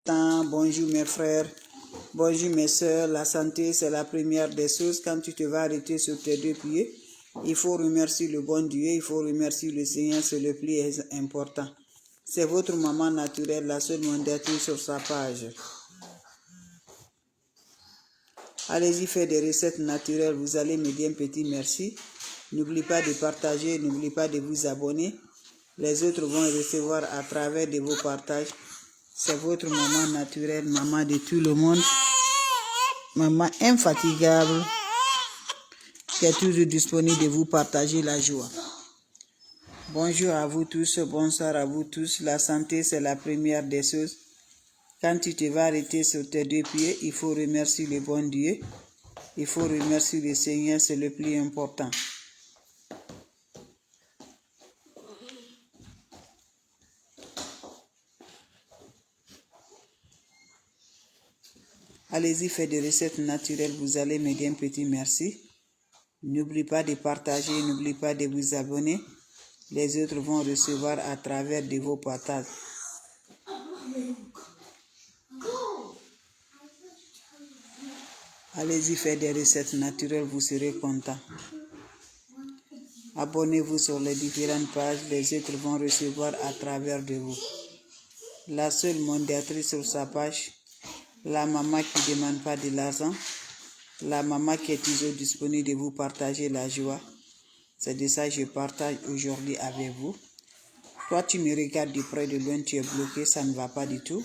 important. Bonjour mes frères, bonjour mes soeurs. La santé, c'est la première des choses. Quand tu te vas arrêter sur tes deux pieds, il faut remercier le bon Dieu, il faut remercier le Seigneur, c'est le plus important. C'est votre maman naturelle, la seule mondatrice sur sa page. Allez-y faire des recettes naturelles, vous allez me dire un petit merci. N'oubliez pas de partager, n'oubliez pas de vous abonner. Les autres vont recevoir à travers de vos partages. C'est votre maman naturelle, maman de tout le monde. Maman infatigable, qui est toujours disponible de vous partager la joie. Bonjour à vous tous, bonsoir à vous tous. La santé, c'est la première des choses. Quand tu te vas arrêter sur tes deux pieds, il faut remercier le bon Dieu. Il faut remercier le Seigneur, c'est le plus important. Allez-y, faites des recettes naturelles, vous allez me dire un petit merci. N'oubliez pas de partager, n'oubliez pas de vous abonner. Les autres vont recevoir à travers de vos partages. Allez-y, faites des recettes naturelles, vous serez content. Abonnez-vous sur les différentes pages, les autres vont recevoir à travers de vous. La seule mondatrice sur sa page, la maman qui ne demande pas de l'argent, la maman qui est toujours disponible de vous partager la joie. C'est de ça que je partage aujourd'hui avec vous. Toi, tu me regardes de près, de loin, tu es bloqué, ça ne va pas du tout.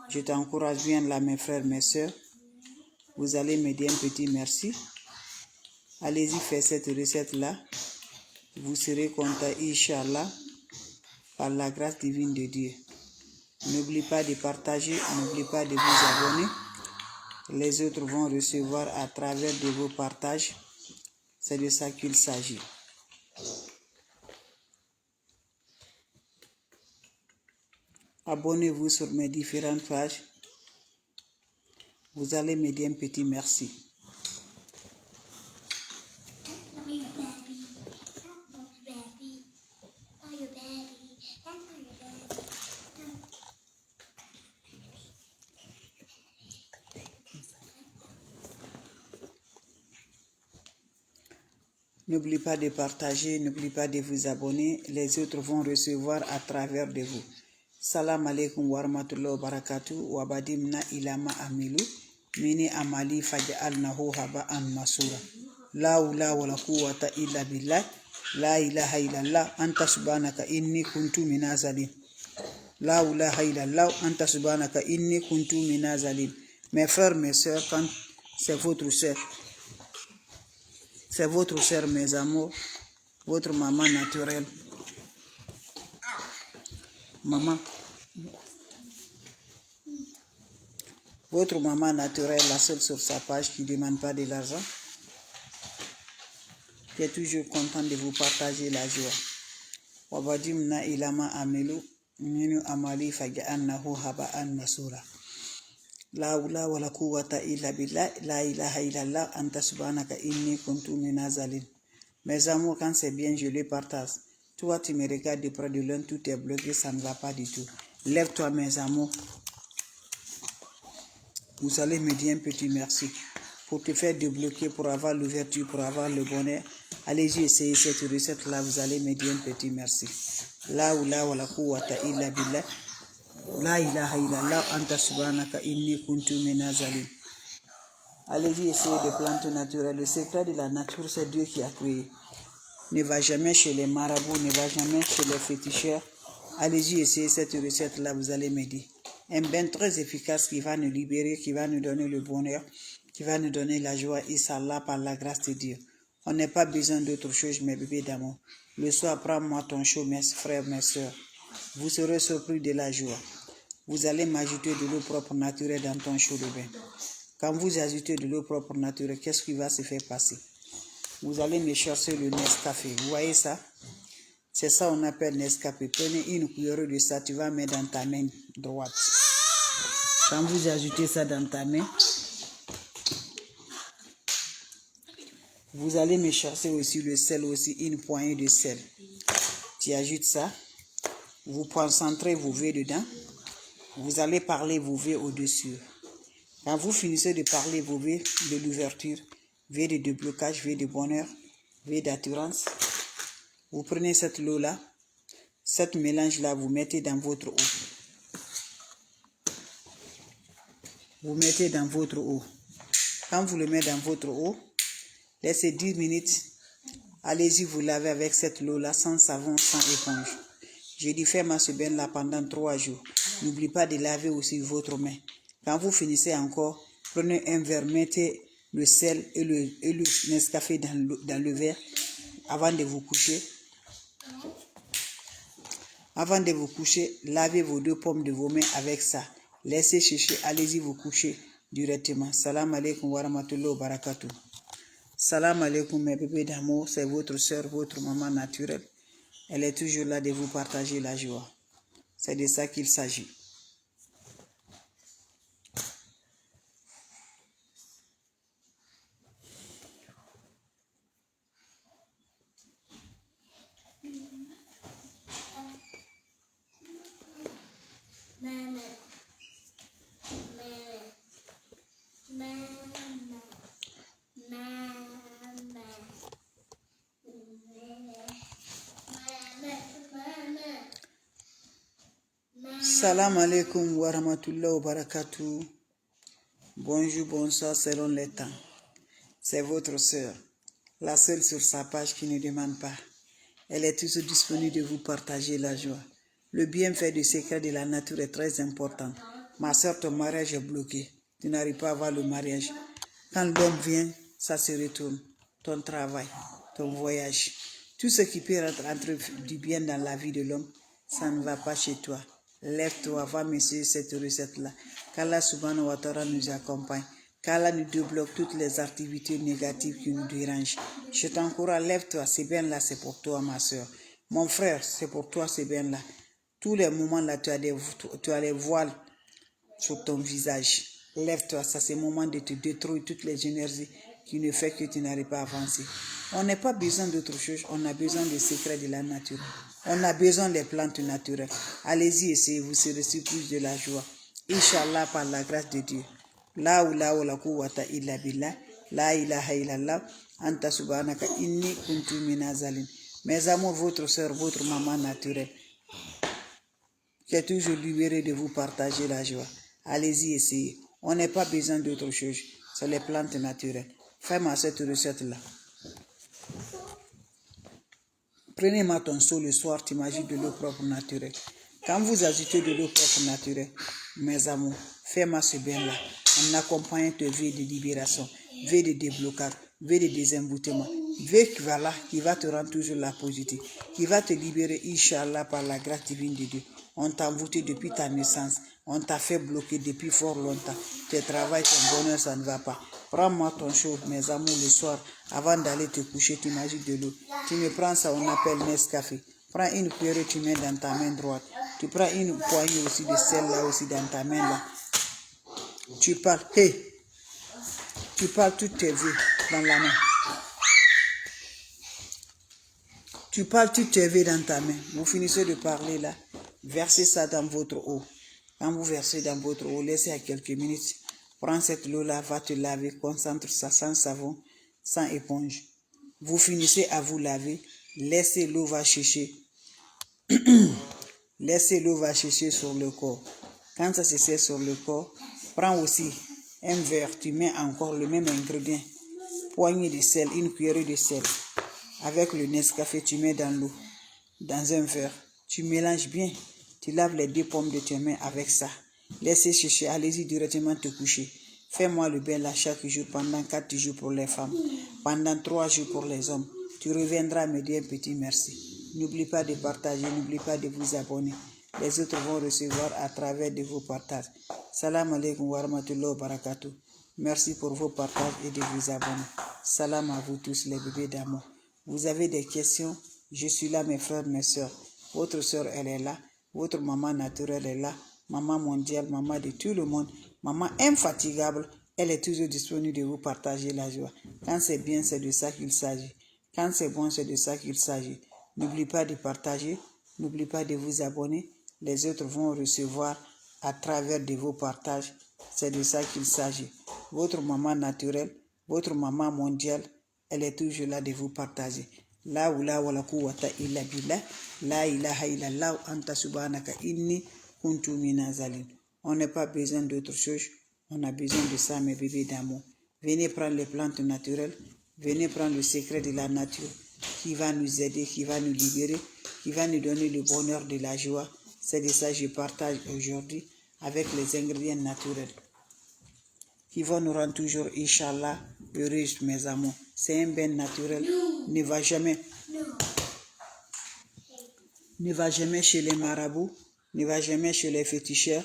Je t'encourage bien là, mes frères, mes soeurs. Vous allez me dire un petit merci. Allez-y, faites cette recette-là. Vous serez content, Inch'Allah, par la grâce divine de Dieu. N'oubliez pas de partager, n'oubliez pas de vous abonner. Les autres vont recevoir à travers de vos partages. C'est de ça qu'il s'agit. Abonnez-vous sur mes différentes pages. Vous allez me dire un petit merci. N'oubliez pas de partager, n'oubliez pas de vous abonner. Les autres vont recevoir à travers de vous. Salam alaikum wa rahmatullahi wa barakatuh. Wa badimna ilama amilu. Mini amali faj'alnahu haba'an masura. La hawla wa la quwwata illa billah. La ilaha illallah. Anta subhanaka inni kuntu minazalim. La ilaha illallah. Anta subhanaka inni kuntu minazalim. Mes frères, mes soeurs, quand c'est votre sœur. C'est votre sœur, mes amours, votre maman naturelle. Maman. Votre maman naturelle, la seule sur sa page qui ne demande pas de l'argent. Qui est toujours contente de vous partager la joie. Wabadimna ilama amelu, minu amali faja'annahu haba'an masura. La hawla wa la quwwata illa billah, la ilaha illallah, anta subhanaka inni kuntu minazalim. Mes amours, quand c'est bien, je les partage. Toi, tu me regardes de près de loin, tout est bloqué, ça ne va pas du tout. Lève-toi, mes amours. Vous allez me dire un petit merci. Pour te faire débloquer, pour avoir l'ouverture, pour avoir le bonheur. Allez-y, essayez cette recette-là, vous allez me dire un petit merci. La hawla wa la quwwata illa billah. La ilaha illallah, anta subhanaka inni kuntu minazalim. Allez-y, essayez des plantes naturelles. Le secret de la nature, c'est Dieu qui a créé. Ne va jamais chez les marabouts, ne va jamais chez les féticheurs. Allez-y, essayez cette recette-là, vous allez me dire. Un bain très efficace qui va nous libérer, qui va nous donner le bonheur, qui va nous donner la joie, Inch'Allah, par la grâce de Dieu. On n'a pas besoin d'autre chose, mes bébés d'amour. Le soir, prends-moi ton chaud, mes frères, mes soeurs. Vous serez surpris de la joie. Vous allez m'ajouter de l'eau propre naturelle dans ton chaud de bain. Quand vous ajoutez de l'eau propre naturelle, qu'est-ce qui va se faire passer? Vous allez me chercher le Nescafé. Vous voyez ça? C'est ça qu'on appelle Nescafé. Prenez une cuillère de ça, tu vas mettre dans ta main droite. Quand vous ajoutez ça dans ta main, vous allez me chercher aussi le sel, aussi une poignée de sel. Tu ajoutes ça, vous concentrez, vous verrez dedans. Vous allez parler vos vœux au-dessus. Quand vous finissez de parler vos vœux de l'ouverture, vœux de déblocage, vœux de bonheur, vœux d'assurance, vous prenez cette eau-là, cette mélange-là, vous mettez dans votre eau. Vous mettez dans votre eau. Quand vous le mettez dans votre eau, laissez 10 minutes. Allez-y, vous lavez avec cette eau-là, sans savon, sans éponge. J'ai dit, fais ce bain-là pendant 3 jours. N'oubliez pas de laver aussi votre main. Quand vous finissez encore, prenez un verre, mettez le sel et le Nescafé dans le verre avant de vous coucher. Avant de vous coucher, lavez vos 2 pommes de vos mains avec ça. Laissez sécher, allez-y vous coucher directement. Salam alaikum wa rahmatullahi wa barakatuh. Salam alaikum mes bébés d'amour, c'est votre soeur, votre maman naturelle. Elle est toujours là de vous partager la joie. C'est de ça qu'il s'agit. Salam alaikum wa rahmatullahi wa barakatuh. Bonjour, bonsoir selon les temps. C'est votre sœur, la seule sur sa page qui ne demande pas. Elle est toujours disponible de vous partager la joie. Le bienfait du secret de la nature est très important. Ma soeur, ton mariage est bloqué. Tu n'arrives pas à avoir le mariage. Quand l'homme vient, ça se retourne. Ton travail, ton voyage, tout ce qui peut entrer du bien dans la vie de l'homme, ça ne va pas chez toi. Lève-toi, va m'essayer cette recette-là. Qu'Allah subhanahu wa ta'ala nous accompagne. Qu'Allah nous débloque toutes les activités négatives qui nous dérangent. Je t'encourage, lève-toi, c'est bien là, c'est pour toi, ma soeur. Mon frère, c'est pour toi, c'est bien là. Tous les moments là, tu as les voiles sur ton visage. Lève-toi, ça c'est le moment de te détruire toutes les énergies qui ne font que tu n'arrives pas à avancer. On n'a pas besoin d'autre chose, on a besoin des secrets de la nature. On a besoin des plantes naturelles. Allez-y, essayez, vous serez surpris de la joie. Inch'Allah, par la grâce de Dieu. La la quwwata illa billah. La ilaha illallah. Anta subhanaka inni kuntu minazalin. Mes amours, votre soeur, votre maman naturelle, qui est toujours libérée de vous partager la joie. Allez-y, essayez. On n'a pas besoin d'autre chose. C'est les plantes naturelles. Fais-moi cette recette-là. Prenez-moi ton seau le soir, tu m'ajoutes de l'eau propre naturelle. Quand vous ajoutez de l'eau propre naturelle, mes amours, fais-moi ce bain-là. En accompagnant tes vœux de libération, vœux de déblocage, vœux de désemboutement, vœux qui va te rendre toujours la positive, qui va te libérer, Inch'Allah, par la grâce divine de Dieu. On t'a envoûté depuis ta naissance. On t'a fait bloquer depuis fort longtemps. Tes travail, ton bonheur, ça ne va pas. Prends-moi ton chaud, mes amours, le soir, avant d'aller te coucher, tu m'ajoutes de l'eau. Tu me prends ça, on appelle Nescafé. Prends une cuillère, tu mets dans ta main droite. Tu prends une poignée aussi de sel là aussi dans ta main là. Tu parles, tu parles toutes tes vœux dans la main. Tu parles toutes tes vœux dans ta main. Vous finissez de parler là. Versez ça dans votre eau. Quand vous versez dans votre eau, laissez à quelques minutes. Prends cette eau-là, va te laver, concentre ça sans savon, sans éponge. Vous finissez à vous laver, laissez l'eau va chercher. Laissez l'eau va chercher sur le corps. Quand ça se sert sur le corps, prends aussi un verre, tu mets encore le même ingrédient. Poignée de sel, une cuillère de sel. Avec le Nescafé, tu mets dans l'eau, dans un verre. Tu mélanges bien. Tu laves les 2 pommes de tes mains avec ça. Laissez chercher, allez-y directement te coucher. Fais-moi le bain là chaque jour pendant 4 jours pour les femmes. Pendant 3 jours pour les hommes. Tu reviendras me dire un petit merci. N'oublie pas de partager, n'oublie pas de vous abonner. Les autres vont recevoir à travers de vos partages. Salam alaikum wa rahmatullahi wa barakatuh. Merci pour vos partages et de vous abonner. Salam à vous tous les bébés d'amour. Vous avez des questions? Je suis là, mes frères, mes soeurs. Votre soeur, elle est là. Votre maman naturelle est là. Maman mondiale, maman de tout le monde. Maman infatigable. Elle est toujours disponible de vous partager la joie. Quand c'est bien, c'est de ça qu'il s'agit. Quand c'est bon, c'est de ça qu'il s'agit. N'oubliez pas de partager. N'oubliez pas de vous abonner. Les autres vont recevoir à travers de vos partages. C'est de ça qu'il s'agit. Votre maman naturelle, votre maman mondiale, elle est toujours là de vous partager. La oula wala quwwata illa billah, la ilaha illallah anta subhanaka inni kuntu minazalin. On n'a pas besoin d'autre chose, on a besoin de ça, mes bébés d'amour. Venez prendre les plantes naturelles, venez prendre le secret de la nature qui va nous aider, qui va nous libérer, qui va nous donner le bonheur de la joie. C'est de ça que je partage aujourd'hui avec les ingrédients naturels qui vont nous rendre toujours, Inch'Allah, heureux, mes amours. C'est un bain naturel, ne va jamais chez les marabouts, ne va jamais chez les féticheurs,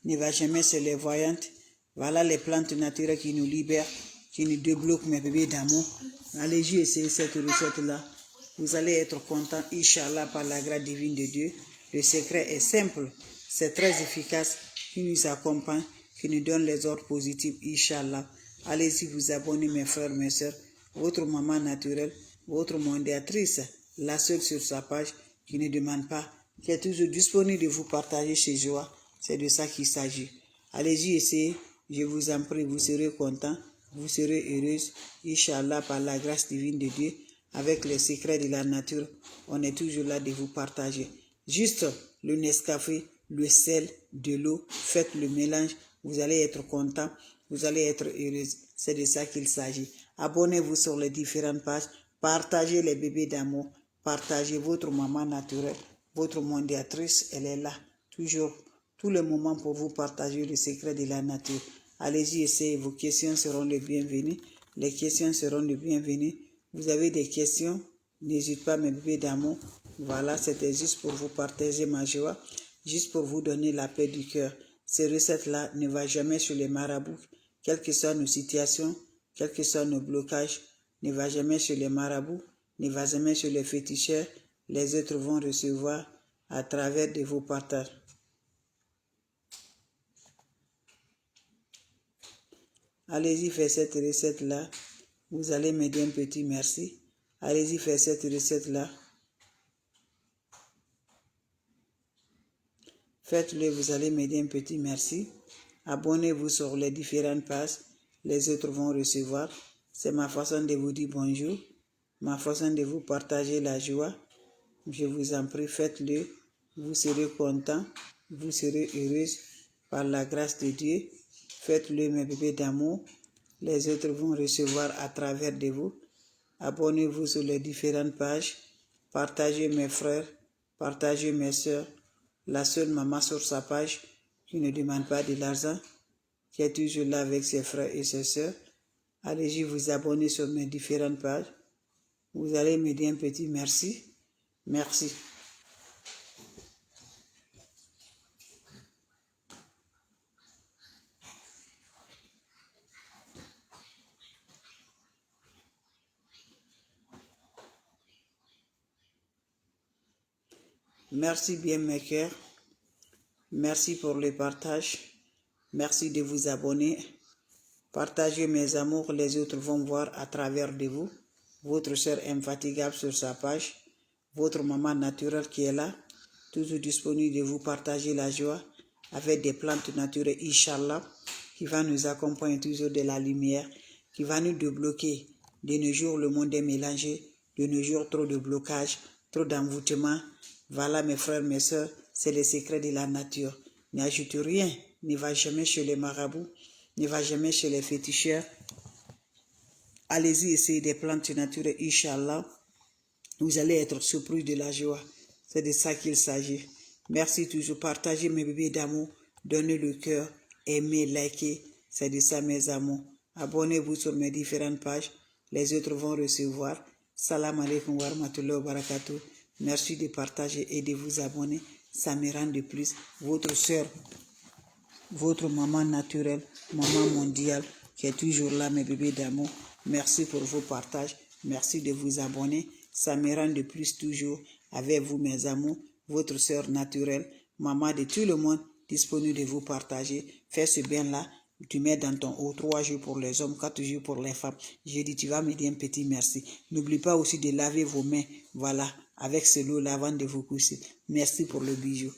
ne va jamais chez les voyantes. Voilà les plantes naturelles qui nous libèrent, qui nous débloquent, mes bébés d'amour. Allez-y, essayez cette recette-là. Vous allez être content, Inch'Allah, par la grâce divine de Dieu. Le secret est simple, c'est très efficace, qui nous accompagne, qui nous donne les ordres positifs, Inch'Allah. Allez-y vous abonner, mes frères, mes soeurs. Votre maman naturelle, votre mondiatrice, la seule sur sa page, qui ne demande pas, qui est toujours disponible de vous partager ses joies. C'est de ça qu'il s'agit. Allez-y, essayez. Je vous en prie, vous serez content, vous serez heureuse, Inch'Allah, par la grâce divine de Dieu. Avec les secrets de la nature, on est toujours là de vous partager. Juste le Nescafé, le sel, de l'eau, faites le mélange, vous allez être content, vous allez être heureuse. C'est de ça qu'il s'agit. Abonnez-vous sur les différentes pages, partagez les bébés d'amour, partagez votre maman naturelle, votre mondiatrice, elle est là, toujours, tous les moments pour vous partager le secret de la nature. Allez-y, essayez, vos questions seront les bienvenues, les questions seront les bienvenues. Vous avez des questions, n'hésitez pas, mes bébés d'amour. Voilà, c'était juste pour vous partager ma joie, juste pour vous donner la paix du cœur. Ces recettes-là ne vont jamais sur les marabouts, quelles que soient nos situations, quels que soient nos blocages, ne va jamais sur les marabouts, ne va jamais sur les féticheurs. Les autres vont recevoir à travers de vos partages. Allez-y, faire cette recette-là. Vous allez me dire un petit merci. Allez-y, faire cette recette-là. Faites-le, vous allez me dire un petit merci. Abonnez-vous sur les différentes pages. Les autres vont recevoir. C'est ma façon de vous dire bonjour. Ma façon de vous partager la joie. Je vous en prie, faites-le. Vous serez content. Vous serez heureuse par la grâce de Dieu. Faites-le, mes bébés d'amour. Les autres vont recevoir à travers de vous. Abonnez-vous sur les différentes pages. Partagez mes frères. Partagez mes soeurs. La seule maman sur sa page qui ne demande pas de l'argent, qui est toujours là avec ses frères et ses soeurs. Allez-y vous abonner sur mes différentes pages. Vous allez me dire un petit merci. Merci. Merci bien mes cœurs. Merci pour le partage. Merci de vous abonner. Partagez mes amours, les autres vont voir à travers de vous. Votre soeur infatigable sur sa page. Votre maman naturelle qui est là. Toujours disponible de vous partager la joie avec des plantes naturelles, Inch'Allah, qui va nous accompagner toujours de la lumière, qui va nous débloquer. De nos jours, le monde est mélangé. De nos jours, trop de blocages, trop d'envoûtement. Voilà mes frères, mes soeurs, c'est le secret de la nature. N'ajoute rien, ne va jamais chez les marabouts, ne va jamais chez les féticheurs. Allez-y, essayez des plantes naturelles, Inch'Allah. Vous allez être surpris de la joie. C'est de ça qu'il s'agit. Merci toujours. Partagez mes bébés d'amour. Donnez le cœur. Aimez, likez. C'est de ça, mes amours. Abonnez-vous sur mes différentes pages. Les autres vont recevoir. Salam alaikum wa rahmatullahi wa barakatuh. Merci de partager et de vous abonner. Ça me rend de plus. Votre soeur, votre maman naturelle, maman mondiale, qui est toujours là, mes bébés d'amour. Merci pour vos partages. Merci de vous abonner. Ça me rend de plus toujours avec vous, mes amours. Votre soeur naturelle, maman de tout le monde, disponible de vous partager. Fais ce bien-là. Tu mets dans ton eau 3 jours pour les hommes, 4 jours pour les femmes. J'ai dit, tu vas me dire un petit merci. N'oublie pas aussi de laver vos mains. Voilà, avec ce lot-là avant de vous coucher. Merci pour le bijou.